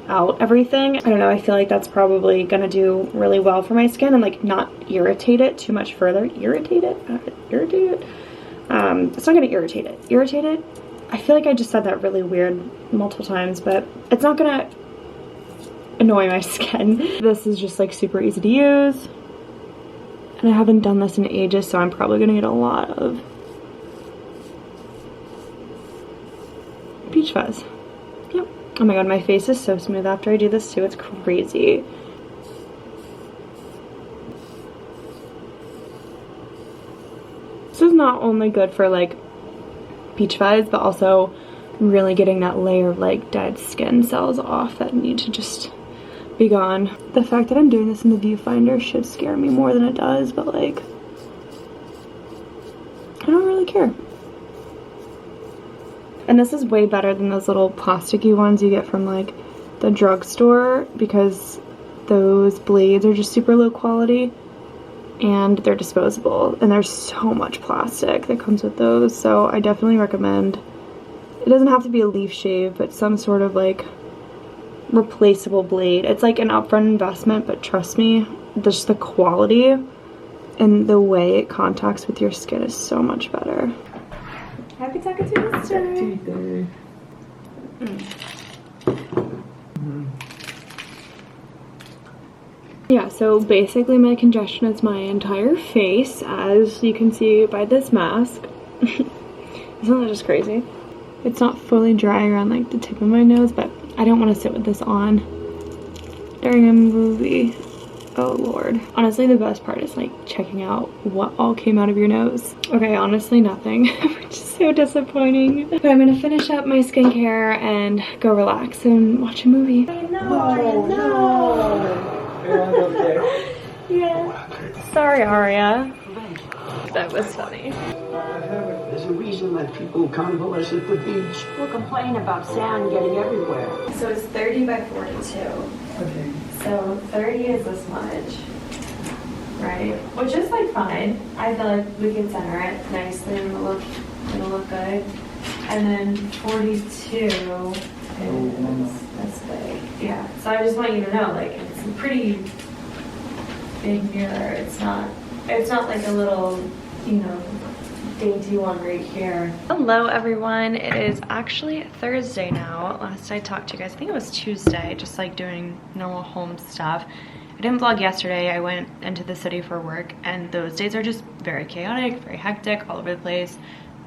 out everything. I don't know, I feel like that's probably gonna do really well for my skin and like not irritate it too much further. Irritate it? It's not gonna irritate it. Irritate it? I feel like I just said that really weird multiple times, but it's not gonna annoy my skin. This is just like super easy to use. And I haven't done this in ages, so I'm probably gonna get a lot of peach fuzz. Yep. Oh my god, my face is so smooth after I do this too. It's crazy. This is not only good for like peach fuzz, but also really getting that layer of like dead skin cells off that need to just be gone. The fact that I'm doing this in the viewfinder should scare me more than it does, but like, I don't really care. And this is way better than those little plasticky ones you get from like the drugstore, because those blades are just super low quality and they're disposable, and there's so much plastic that comes with those. So I definitely recommend, it doesn't have to be a leaf shave, but some sort of like replaceable blade. It's like an upfront investment, but trust me, just the quality and the way it contacts with your skin is so much better. Happy Taco Tuesday! Yeah, so basically my congestion is my entire face, as you can see by this mask. Isn't that just crazy? It's not fully dry around like the tip of my nose, but I don't want to sit with this on during a movie. Oh lord. Honestly, the best part is like checking out what all came out of your nose. Okay, honestly nothing, which is so disappointing. But I'm gonna finish up my skincare and go relax and watch a movie. No. Yeah. Sorry, Aria. That was funny. There's a reason that people convalesce at the beach. We'll complain about sand getting everywhere. So it's 30 by 42. Okay. So 30 is this much, right? Which is like fine. I feel like we can center it nicely and it'll look good. And then 42 is this big. Yeah. So I just want you to know, like, it's a pretty big mirror. It's not like a little, you know, dainty one right here. Hello everyone, it is actually Thursday now. Last I talked to you guys, I think it was Tuesday, just like doing normal home stuff. I didn't vlog yesterday. I went into the city for work and those days are just very chaotic, very hectic, all over the place,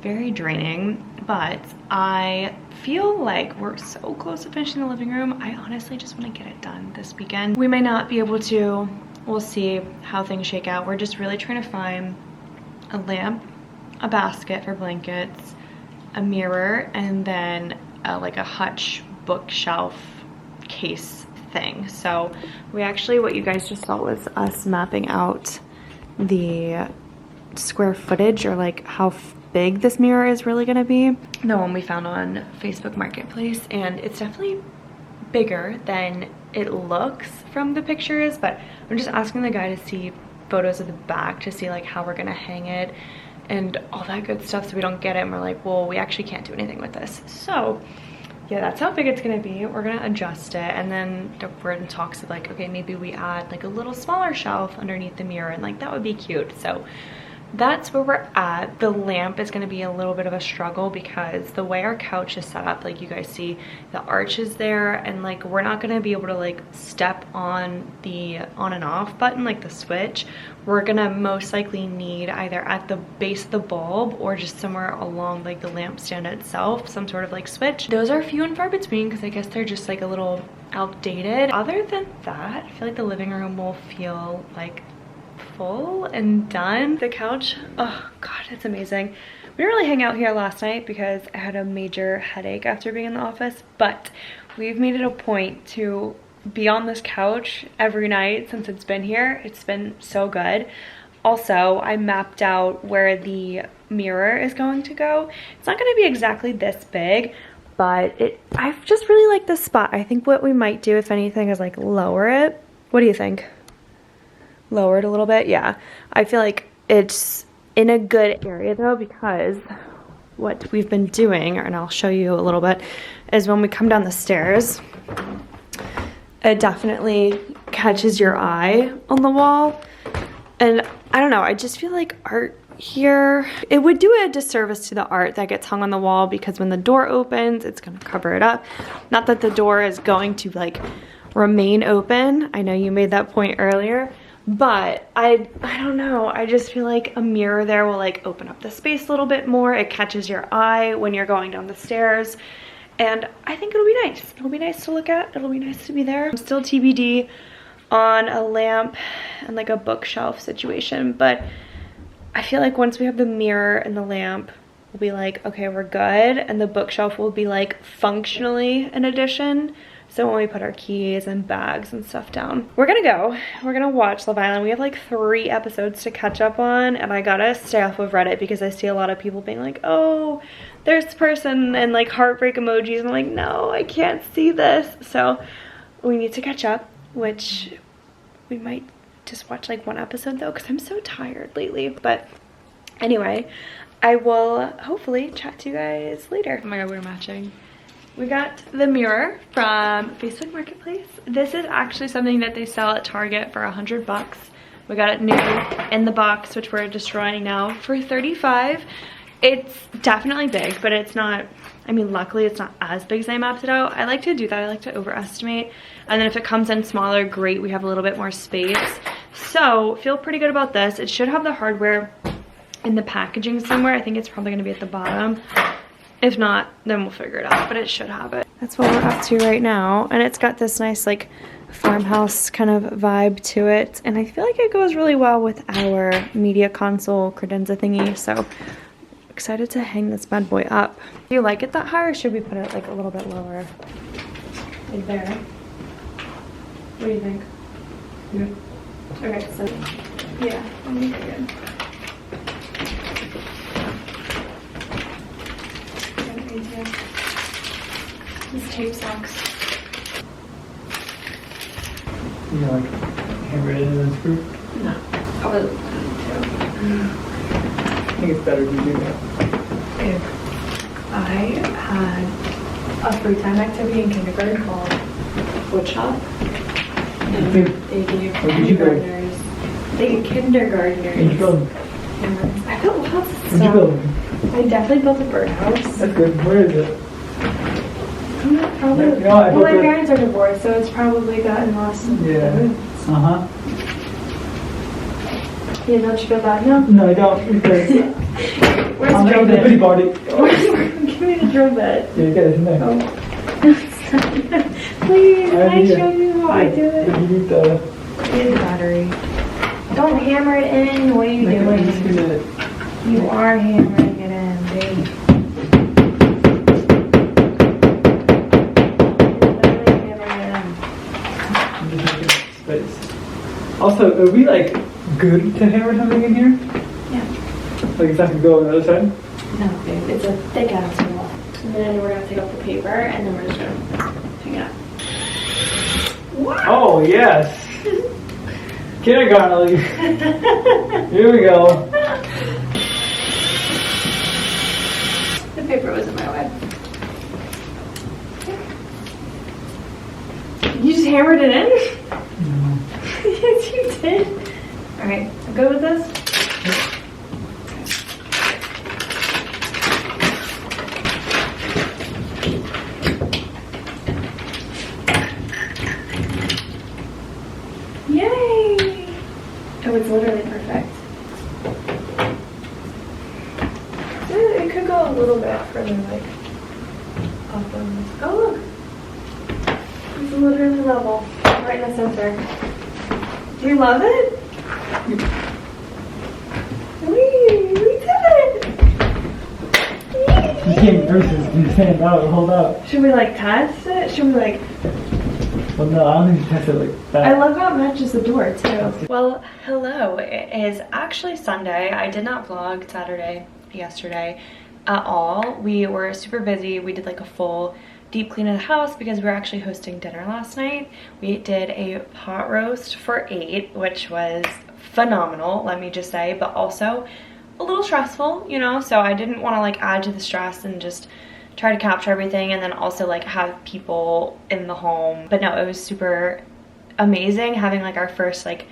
very draining. But I feel like we're so close to finishing the living room. I honestly just want to get it done this weekend. We may not be able to, we'll see how things shake out. We're just really trying to find a lamp, a basket for blankets, a mirror, and then like a hutch bookshelf case thing. So we actually, what you guys just saw was us mapping out the square footage, or like how big this mirror is really gonna be. The one we found on Facebook Marketplace, and it's definitely bigger than it looks from the pictures, but I'm just asking the guy to see photos of the back to see like how we're gonna hang it and all that good stuff, so we don't get it and we're like, well, we actually can't do anything with this. So yeah, that's how big it's gonna be. We're gonna adjust it, and then we're in talks of like, okay, maybe we add like a little smaller shelf underneath the mirror, and like that would be cute. So that's where we're at. The lamp is going to be a little bit of a struggle because the way our couch is set up, like you guys see, the arch is there, and like we're not going to be able to like step on the on and off button, like the switch. We're going to most likely need either at the base of the bulb or just somewhere along like the lamp stand itself, some sort of like switch. Those are few and far between because I guess they're just like a little outdated. Other than that, I feel like the living room will feel like full and done. The couch, oh god, it's amazing. We didn't really hang out here last night because I had a major headache after being in the office, but we've made it a point to be on this couch every night since it's been here. It's been so good. Also, I mapped out where the mirror is going to go. It's not going to be exactly this big, but I just really like this spot. I think what we might do, if anything, is like lower it. What do you think? Lower it a little bit? Yeah, I feel like it's in a good area though, because what we've been doing, and I'll show you a little bit, is when we come down the stairs, it definitely catches your eye on the wall. And I don't know, I just feel like art here, it would do a disservice to the art that gets hung on the wall, because when the door opens, it's gonna cover it up. Not that the door is going to like remain open. I know you made that point earlier. But I don't know, I just feel like a mirror there will like open up the space a little bit more. It catches your eye when you're going down the stairs, and I think it'll be nice. It'll be nice to look at, it'll be nice to be there. I'm still TBD on a lamp and like a bookshelf situation, but I feel like once we have the mirror and the lamp, we'll be like, okay, we're good, and the bookshelf will be like functionally an addition. So when we put our keys and bags and stuff down, we're gonna watch Love Island. We have like 3 episodes to catch up on, and I gotta stay off of Reddit because I see a lot of people being like, oh, there's this person, and like heartbreak emojis, and I'm like, no, I can't see this. So we need to catch up, which we might just watch like 1 episode though, because I'm so tired lately. But anyway, I will hopefully chat to you guys later. Oh my god, we're matching. We got the mirror from Facebook Marketplace. This is actually something that they sell at Target for $100. We got it new in the box, which we're destroying now, for $35. It's definitely big, but it's not, I mean, luckily it's not as big as I mapped it out. I like to do that. I like to overestimate. And then if it comes in smaller, great. We have a little bit more space. So feel pretty good about this. It should have the hardware in the packaging somewhere. I think it's probably going to be at the bottom. If not, then we'll figure it out, but it should have it. That's what we're up to right now. And it's got this nice like farmhouse kind of vibe to it. And I feel like it goes really well with our media console credenza thingy. So excited to hang this bad boy up. Do you like it that high, or should we put it like a little bit lower? Like there. What do you think? Good. Okay, so yeah, I'm good. Okay. This tape sucks. You know, like hammer it in and then screw? No. I would love I think it's better to do that. If I had a free time activity in kindergarten called wood shop, and they gave kindergartners. They gave kindergartners. Did you build? Hammers. I built lots of What did you stuff. build? I definitely built a birdhouse. That's good. Where is it? Probably. You know, I Well, my built it- parents are divorced, so it's probably gotten lost in the Yeah. woods. Uh-huh. Yeah, don't you feel bad now? No, I don't. Because Where's I'm the drill making a pretty bit? body. Give me the drill bit. Yeah, you get it in there. Oh. Please, I can I need show you how I do it? You need the... I need the battery. Don't hammer it in. What are you Just doing? do it. You are hammering it in, babe. You're literally hammering I'm just making space. Also, are we like good to hammer something in here? it in. Yeah. Like, it's not gonna go on the other side? No, babe. It's a thick ass wall. And then we're gonna take off the paper, and then we're just gonna hang it up. Wow. Oh, yes. Kindergarten. Here we go. The paper was in my way. You just hammered it in? No. Yes, you did. Alright, I'm good with this? Yay! Oh, it's literally perfect. It could go a little bit further, like, up on this. Oh, look! It's literally level, right in the center. Do you love it? We did it! You can't versus. You stand out and hold out. Should we, like, test it? Should we, like... Well, no, I don't think you test it like that. I love how it matches the door, too. Well, hello. It is actually Sunday. I did not vlog yesterday at all. We were super busy. We did like a full deep clean of the house because we were actually hosting dinner last night. We did a pot roast for 8, which was phenomenal, let me just say, but also a little stressful, you know, so I didn't want to like add to the stress and just try to capture everything and then also like have people in the home. But no, it was super amazing having like our first like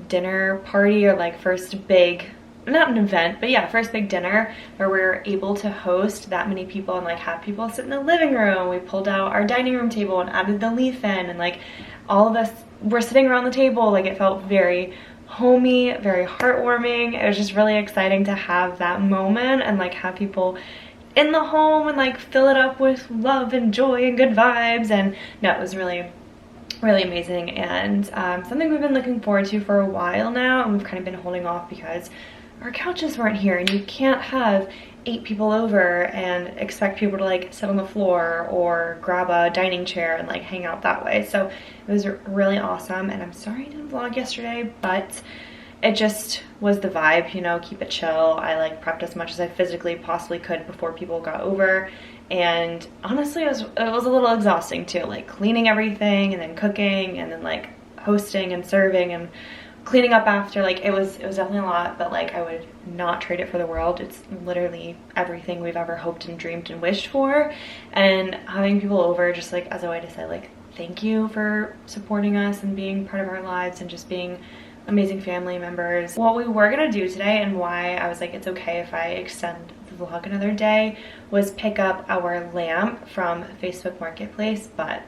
dinner party, or like first big, not an event, but yeah, first big dinner where we were able to host that many people and like have people sit in the living room. We pulled out our dining room table and added the leaf in, and like all of us were sitting around the table. Like it felt very homey, very heartwarming. It was just really exciting to have that moment and like have people in the home and like fill it up with love and joy and good vibes. And no, it was really amazing, and something we've been looking forward to for a while now, and we've kind of been holding off because our couches weren't here, and you can't have 8 people over and expect people to like sit on the floor or grab a dining chair and like hang out that way. So it was really awesome, and I'm sorry I didn't vlog yesterday, but it just was the vibe, you know, keep it chill. I like prepped as much as I physically possibly could before people got over, and honestly it was a little exhausting too, like cleaning everything and then cooking and then like hosting and serving and cleaning up after. Like it was definitely a lot, but like I would not trade it for the world. It's literally everything we've ever hoped and dreamed and wished for, and having people over just like as a way to say like thank you for supporting us and being part of our lives and just being amazing family members. What we were gonna do today, and why I was like it's okay if I extend the vlog another day, was pick up our lamp from Facebook Marketplace. But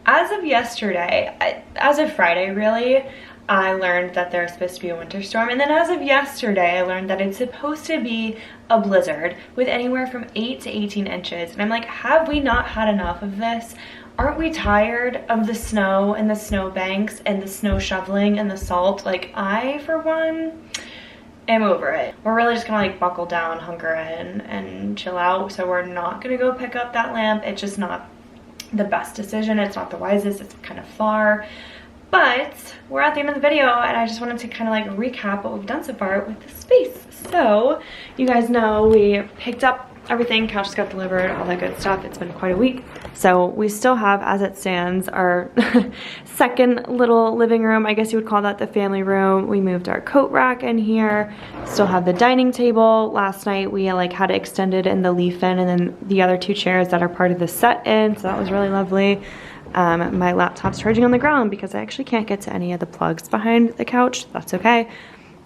as of yesterday, as of Friday really, I learned that there's supposed to be a winter storm, and then as of yesterday I learned that it's supposed to be a blizzard with anywhere from 8 to 18 inches. And I'm like, have we not had enough of this? Aren't we tired of the snow and the snowbanks and the snow shoveling and the salt? Like I, for one, am over it. We're really just gonna like buckle down, hunker in, and chill out. So we're not gonna go pick up that lamp. It's just not the best decision. It's not the wisest. It's kind of far. But we're at the end of the video, and I just wanted to kind of like recap what we've done so far with the space. So you guys know we picked up everything. Couch just got delivered, all that good stuff. It's been quite a week. So we still have, as it stands, our second little living room. I guess you would call that the family room. We moved our coat rack in here. Still have the dining table. Last night we like had it extended in the leaf in, and then the other 2 chairs that are part of the set in. So that was really lovely. My laptop's charging on the ground because I actually can't get to any of the plugs behind the couch. That's okay.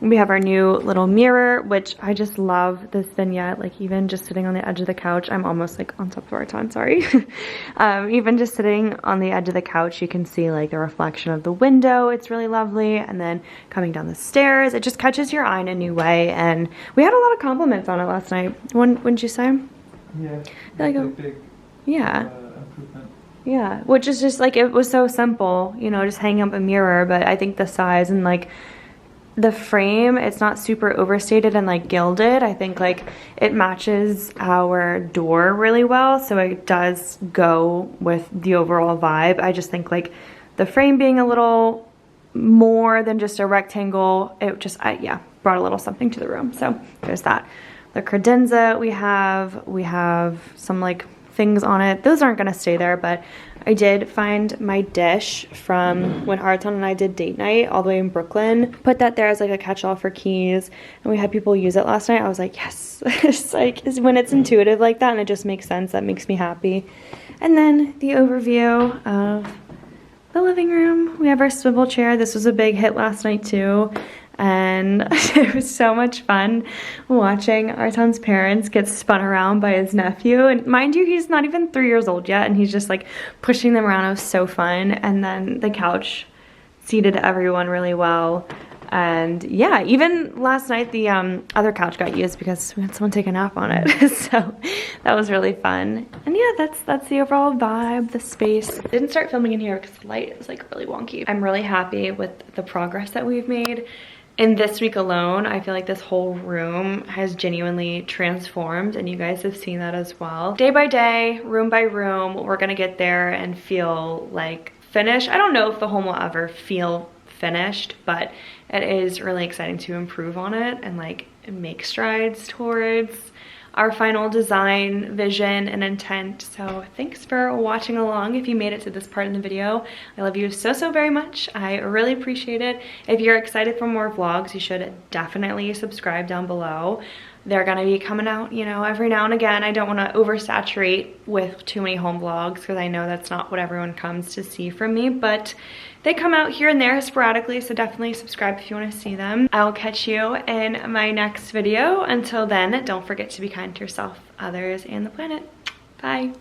We have our new little mirror, which I just love this vignette. Like even just sitting on the edge of the couch, I'm almost like on top of our time, sorry. Even just sitting on the edge of the couch, you can see like the reflection of the window. It's really lovely. And then coming down the stairs, it just catches your eye in a new way. And we had a lot of compliments on it last night. Wouldn't you say? Yeah. Like a big improvement. Yeah, which is just like, it was so simple, you know, just hanging up a mirror, but I think the size and like the frame, it's not super overstated and like gilded. I think like it matches our door really well, so it does go with the overall vibe. I just think like the frame being a little more than just a rectangle, it just, yeah, brought a little something to the room. So there's that. The credenza we have some like things on it. Those aren't gonna stay there, but I did find my dish from when Arton and I did date night all the way in Brooklyn. Put that there as like a catch-all for keys, and we had people use it last night. I was like, yes. It's like, when it's intuitive like that and it just makes sense, that makes me happy. And then the overview of the living room. We have our swivel chair. This was a big hit last night too. And it was so much fun watching Arton's parents get spun around by his nephew. And mind you, he's not even 3 years old yet, and he's just like pushing them around. It was so fun. And then the couch seated everyone really well. And yeah, even last night the other couch got used because we had someone take a nap on it. So that was really fun. And yeah, that's the overall vibe, the space. Didn't start filming in here because the light is like really wonky. I'm really happy with the progress that we've made. In this week alone, I feel like this whole room has genuinely transformed, and you guys have seen that as well. Day by day, room by room, we're gonna get there and feel like finished. I don't know if the home will ever feel finished, but it is really exciting to improve on it and like make strides towards our final design, vision, and intent. So thanks for watching along. If you made it to this part in the video, I love you so, so very much. I really appreciate it. If you're excited for more vlogs, you should definitely subscribe down below. They're gonna be coming out, you know, every now and again. I don't wanna oversaturate with too many home vlogs because I know that's not what everyone comes to see from me, but they come out here and there sporadically, so definitely subscribe if you wanna see them. I'll catch you in my next video. Until then, don't forget to be kind to yourself, others, and the planet. Bye.